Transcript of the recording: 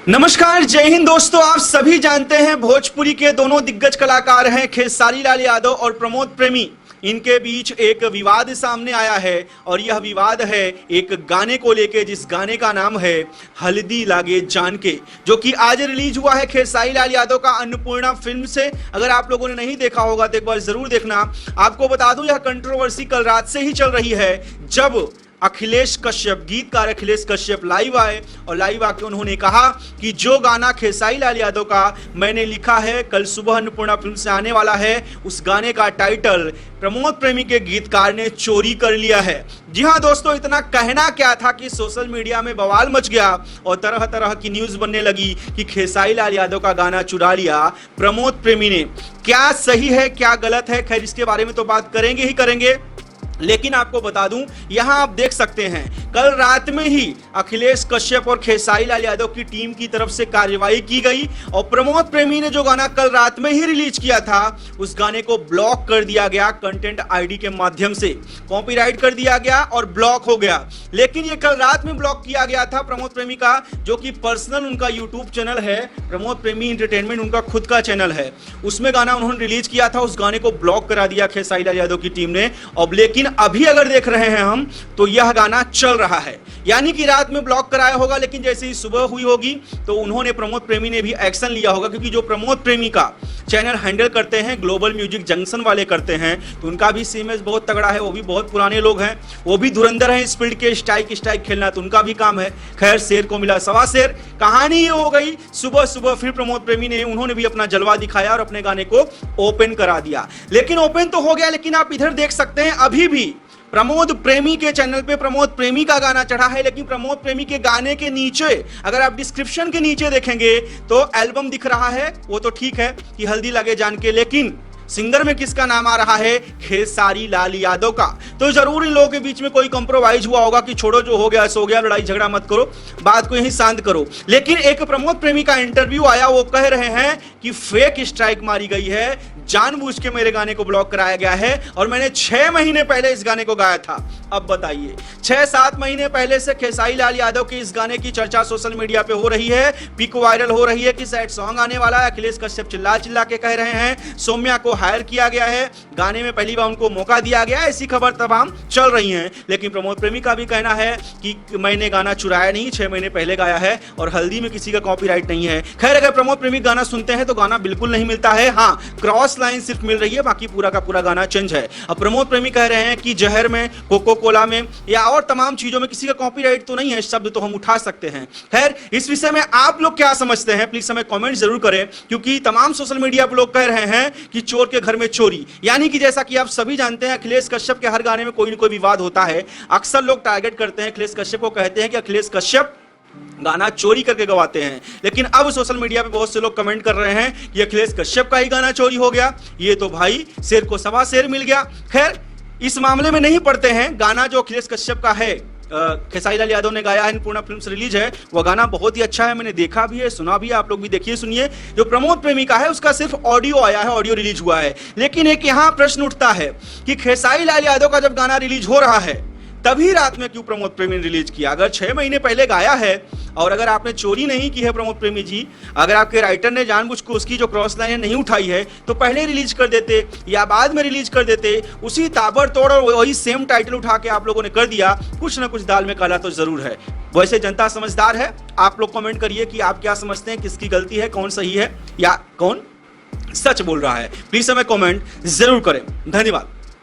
नमस्कार, जय हिंद दोस्तों। आप सभी जानते हैं भोजपुरी के दोनों दिग्गज कलाकार हैं खेसारी लाल यादव और प्रमोद प्रेमी। इनके बीच एक विवाद सामने आया है और यह विवाद है एक गाने को लेके, जिस गाने का नाम है हल्दी लागे जान के, जो कि आज रिलीज हुआ है खेसारी लाल यादव का अन्नपूर्णा फिल्म से। अगर आप लोगों ने नहीं देखा होगा तो एक बार जरूर देखना। आपको बता दूं, यह कंट्रोवर्सी कल रात से ही चल रही है, जब अखिलेश कश्यप, गीतकार अखिलेश कश्यप लाइव आए और लाइव आके उन्होंने कहा कि जो गाना खेसारी लाल यादव का मैंने लिखा है, कल सुबह अन्नपूर्णा फिल्म से आने वाला है, उस गाने का टाइटल प्रमोद प्रेमी के गीतकार ने चोरी कर लिया है। जी हां दोस्तों, इतना कहना क्या था कि सोशल मीडिया में बवाल मच गया और तरह तरह की न्यूज बनने लगी कि खेसारी लाल यादव का गाना चुरा लिया प्रमोद प्रेमी ने। क्या सही है, क्या गलत है, खैर इसके बारे में तो बात करेंगे ही करेंगे। लेकिन आपको बता दूं, यहां आप देख सकते हैं कल रात में ही अखिलेश कश्यप और खेसारी लाल यादव की टीम की तरफ से कार्रवाई की गई और प्रमोद प्रेमी ने जो गाना कल रात में ही रिलीज किया था, उस गाने को ब्लॉक कर दिया गया कंटेंट आईडी के माध्यम से। कॉपीराइट कर दिया गया और ब्लॉक हो गया। लेकिन ये कल रात में ब्लॉक किया गया था प्रमोद प्रेमी का, जो कि पर्सनल उनका यूट्यूब चैनल है, प्रमोद प्रेमी एंटरटेनमेंट उनका खुद का चैनल है। उसमें गाना उन्होंने रिलीज किया था, उस गाने को ब्लॉक करा दिया खेसारी लाल यादव की टीम ने। और लेकिन अभी अगर देख रहे हैं हम, तो यह गाना चल रहा है। यानी कि रात में ब्लॉक कराया होगा, लेकिन जैसे ही सुबह हुई होगी तो उन्होंने, प्रमोद प्रेमी ने भी एक्शन लिया होगा, क्योंकि जो प्रमोद प्रेमी का चैनल हैंडल करते हैं, ग्लोबल म्यूजिक जंक्शन वाले करते हैं, तो उनका भी सीमेज बहुत तगड़ा है। वो भी बहुत पुराने लोग हैं, वो भी धुरंधर हैं स्पीड के, स्ट्राइक खेलना तो उनका भी काम है। खैर, शेर को मिला सवा शेर। कहानी ये हो गई, सुबह सुबह फिर प्रमोद प्रेमी ने, उन्होंने भी अपना जलवा दिखाया और अपने गाने को ओपन करा दिया। लेकिन ओपन तो हो गया, लेकिन आप इधर देख सकते हैं अभी भी प्रमोद प्रेमी के चैनल पे प्रमोद प्रेमी का गाना चढ़ा है। लेकिन प्रमोद प्रेमी के गाने के नीचे, अगर आप डिस्क्रिप्शन के नीचे देखेंगे तो एल्बम दिख रहा है। वो तो ठीक है कि हल्दी लगे जान के, लेकिन सिंगर में किसका नाम आ रहा है? खेसारी लाल यादव का। तो जरूर इन लोगों के बीच में कोई कंप्रोमाइज हुआ होगा कि छोड़ो, जो हो गया सो गया, लड़ाई झगड़ा मत करो, बात को यहीं शांत करो। लेकिन एक प्रमोद प्रेमी का इंटरव्यू आया, वो कह रहे हैं कि फेक स्ट्राइक मारी गई है, जानबूझ के मेरे गाने को ब्लॉक कराया गया है और मैंने 6 महीने पहले इस गाने को गाया था। अब बताइए, 6-7 महीने पहले से खेसारी लाल यादव के इस गाने की चर्चा सोशल मीडिया पे हो रही है, पिक वायरल हो रही है कि सैड सॉन्ग आने वाला है। अखिलेश कश्यप चिल्ला चिल्ला के कह रहे हैं, सौम्या को हायर किया गया है, गाने में पहली बार उनको मौका दिया गया, ऐसी खबर तमाम चल रही हैं। लेकिन प्रमोद प्रेमी का भी कहना है कि मैंने गाना चुराया नहीं, 6 महीने पहले गाया है और हल्दी में किसी का कॉपीराइट नहीं है। खैर, अगर प्रमोद प्रेमी गाना सुनते हैं तो गाना बिल्कुल नहीं मिलता है, हाँ क्रॉस लाइन सिर्फ मिल रही है, बाकी पूरा का पूरा गाना चेंज है। अब प्रमोद प्रेमी कह रहे हैं कि जहर में, कोको कोला में या और तमाम चीजों में किसी का कॉपीराइट तो नहीं है, शब्द तो हम उठा सकते हैं। खैर, इस विषय में आप लोग क्या समझते हैं, प्लीज हमें कमेंट जरूर करें, क्योंकि तमाम सोशल मीडिया पर लोग कह रहे हैं कि चोर के घर में चोरी। यानी कि जैसा कि आप सभी जानते हैं, अखिलेश कश्यप के हर गाने में कोई ना कोई विवाद होता है। अक्सर लोग टारगेट करते हैं अखिलेश कश्यप को, कहते हैं कि अखिलेश कश्यप गाना चोरी करके गवाते हैं। लेकिन अब सोशल मीडिया पे बहुत से लोग कमेंट कर रहे हैं कि अखिलेश कश्यप का ही गाना चोरी हो गया, ये तो भाई शेर को सवा शेर मिल गया। खैर, इस मामले में नहीं पड़ते हैं। गाना जो अखिलेश कश्यप का है, खेसारी लाल यादव ने गाया है, अन्नपूर्णा फिल्म से रिलीज है, वो गाना बहुत ही अच्छा है। मैंने देखा भी है, सुना भी है, आप लोग भी देखिए सुनिए। जो प्रमोद प्रेमी का है, उसका सिर्फ ऑडियो आया है, ऑडियो रिलीज हुआ है। लेकिन एक यहाँ प्रश्न उठता है कि खेसारी लाल यादव का जब गाना रिलीज हो रहा है, तभी रात में क्यों प्रमोद प्रेमी ने रिलीज किया? अगर 6 महीने पहले गाया है और अगर आपने चोरी नहीं की है प्रमोद प्रेमी जी, अगर आपके राइटर ने जानबूझ के उसकी जो क्रॉस लाइन नहीं उठाई है, तो पहले रिलीज कर देते या बाद में रिलीज कर देते। उसी ताबड़तोड़ और वही सेम टाइटल उठा के आप लोगों ने कर दिया। कुछ ना कुछ दाल में काला तो जरूर है। वैसे जनता समझदार है, आप लोग कमेंट करिए कि आप क्या समझते हैं, किसकी गलती है, कौन सही है या कौन सच बोल रहा है। प्लीज हमें कमेंट जरूर करें। धन्यवाद।